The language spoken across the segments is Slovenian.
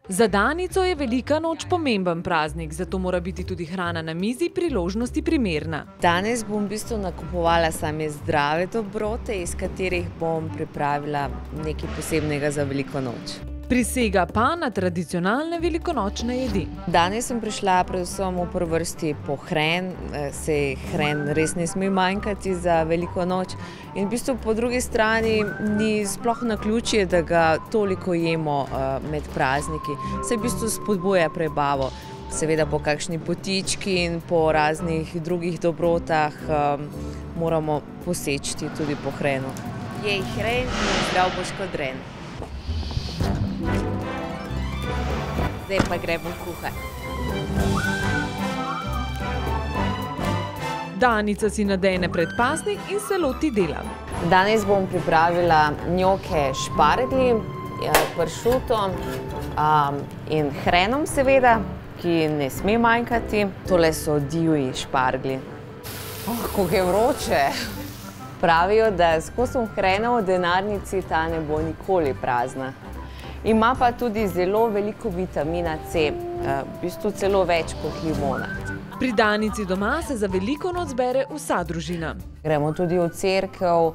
Za Danico je velika noč pomemben praznik, zato mora biti tudi hrana na mizi priložnosti primerna. Danes bom v bistvu nakupovala same zdrave dobrote, iz katerih bom pripravila nekaj posebnega za veliko noč. Prisega pa na tradicionalne velikonočne jedi. Danes sem prišla predvsem v prvi vrsti po hren, saj hren res ne sme manjkati za veliko noč. In v bistvu po drugi strani ni sploh naključje, da ga toliko jemo med prazniki. Saj v bistvu spodbuja prebavo. Seveda po kakšni potički in po raznih drugih dobrotah moramo poseči tudi po hrenu. Jej hren in zdrav boš kot dren. Zdaj pa gremo kuhati. Danica si nadene predpasnik in se loti dela. Danes bom pripravila njoke s šparglji, pršutom in hrenom seveda, ki ne sme manjkati. Tole so divji šparglji. Kako je vroče! Pravijo, da s kosom hrena v denarnici ta ne bo nikoli prazna. Ima pa tudi zelo veliko vitamina C, v bistvu celo več kot limona. Pri Danici doma se za veliko noč zbere vsa družina. Gremo tudi v cerkev,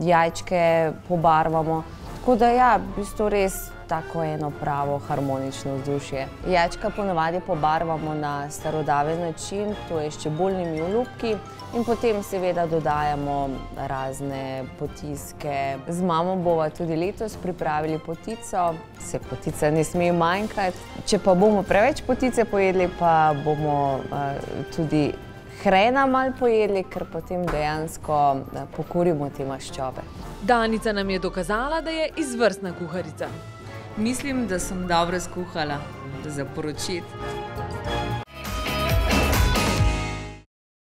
jajčke pobarvamo. Tako da ja, v bistvu res tako eno pravo harmonično vzdušje. Jajčka ponavadi pobarvamo na starodaven način, to je s čebulnimi olupki in potem seveda dodajamo razne potiske. Z mamo bova tudi letos pripravili potico, se potica ne sme manjkati. Če pa bomo preveč potice pojedli, pa bomo tudi hrena malo pojedli, ker potem dejansko pokurimo te maščobe. Danica nam je dokazala, da je izvrstna kuharica. Mislim, da sem dobro skuhala za poročiti.